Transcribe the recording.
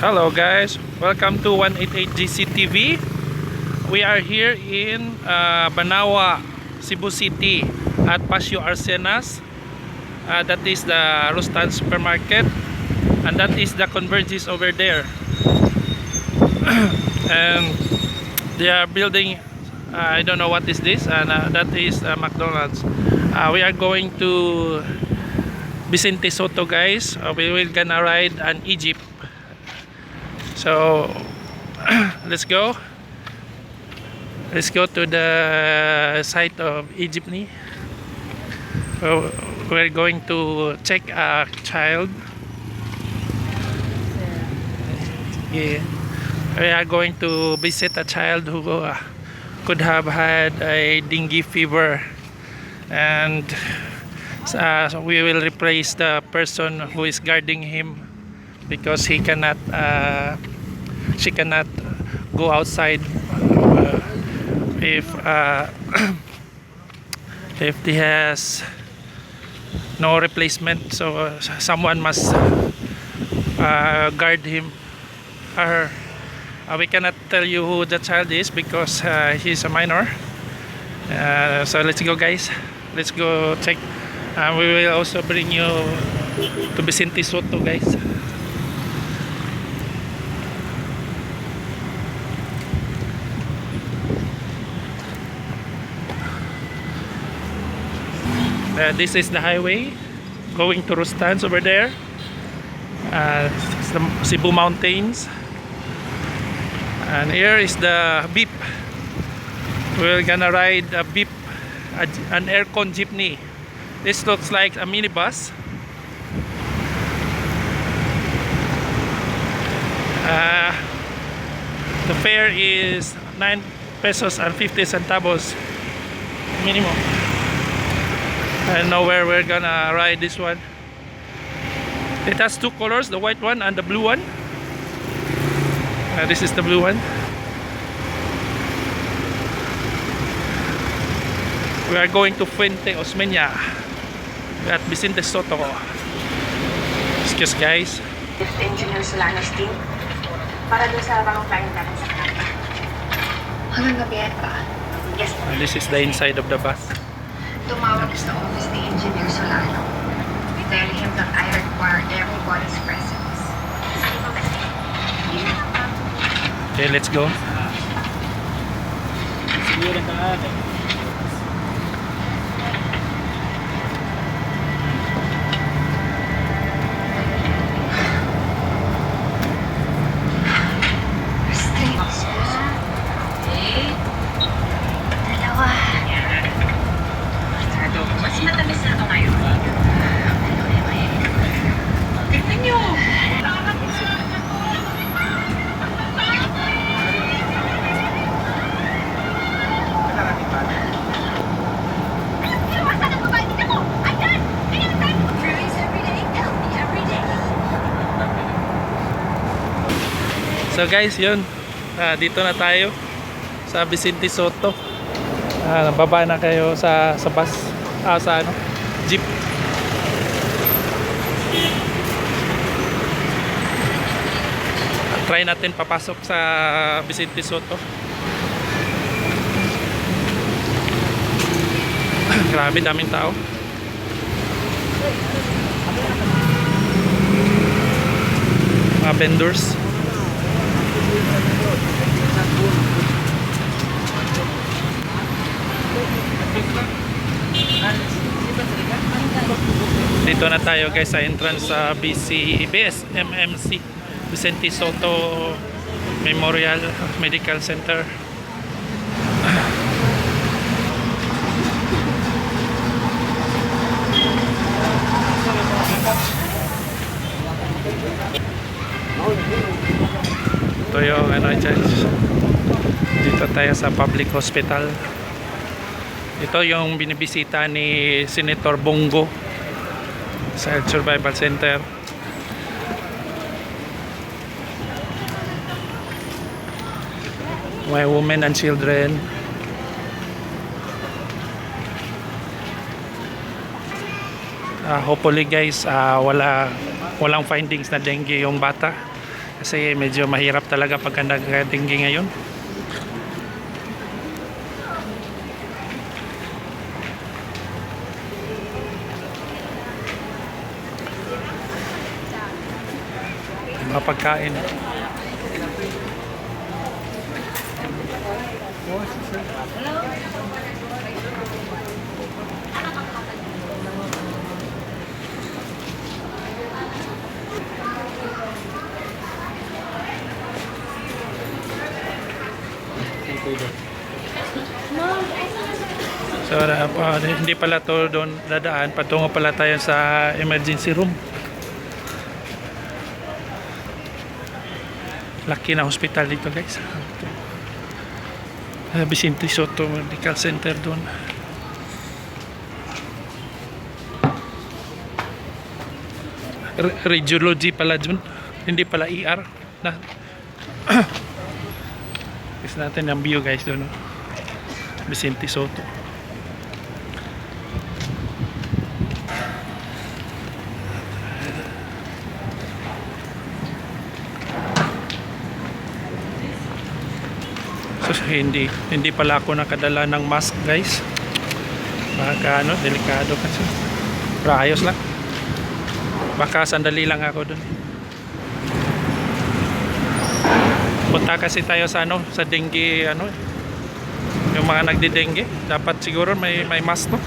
Hello guys, welcome to 188GC TV. We are here in Banawa, Cebu City at Paseo Arcenas. That is the Rustan supermarket, and that is the convergys over there. And they are building, I don't know what is this, and that is McDonald's. We are going to Vicente Sotto, guys. We will gonna ride an Egypt. So let's go to the site of jeepney. We're going to check a child. Yeah, we are going to visit a child who could have had a dengue fever, and so we will replace the person who is guarding him because he cannot she cannot go outside if if he has no replacement. So someone must guard him, her. We cannot tell you who the child is because he's a minor. So let's go, guys. Let's go check. We will also bring you to Vicente Sotto, guys. This is the highway going to Rustan's over there. It's the Cebu Mountains, and here is the beep. We're gonna ride a beep, an aircon jeepney. This looks like a minibus. The fare is 9 pesos and 50 centavos minimum. I don't know where we're gonna ride this one. It has two colors, the white one and the blue one. This is the blue one. We are going to Fuente Osmeña at Vicente Sotto. Excuse, guys. Engineer Solanos team para doon sa bagong client natin sa kanila. Hanggang gabi pa. Yes. And this is the inside of the bus. Tumawag sa office ni Engineer Solano. Tell him that I require everybody's presence. Okay, let's go. So guys, yun, dito na tayo sa Vicente Sotto. Nababa na kayo sa bus, sa jeep. Try natin papasok sa Vicente Sotto. Grabe, daming tao. Mga vendors. Dito na tayo, guys, sa entrance sa VSMMC, Vicente Sotto Memorial Medical Center. Ito yung dito tayo sa public hospital. Ito yung binibisita ni Senator Bongo sa Health Survival Center. My women and children. Hopefully, guys, walang findings na dengue yung bata. Kasi medyo mahirap talaga pagka nagka-dengue ngayon. Mga pagkain. So hindi pala to doon dadaan, patungo pala tayo sa emergency room. Laki na hospital dito guys. Vicente Sotto Medical Center doon. Radiology pala dun, hindi pala ER na. Guys natin ang view guys doon, no? Vicente Sotto. So hindi pala ako nakadala ng mask guys. Baka ano, delikado kasi. Pero ayos lang. Baka sandali lang ako dun. Punta kasi tayo sa ano, sa dengue ano. Yung mga nagdi-dengue, dapat siguro may mask no.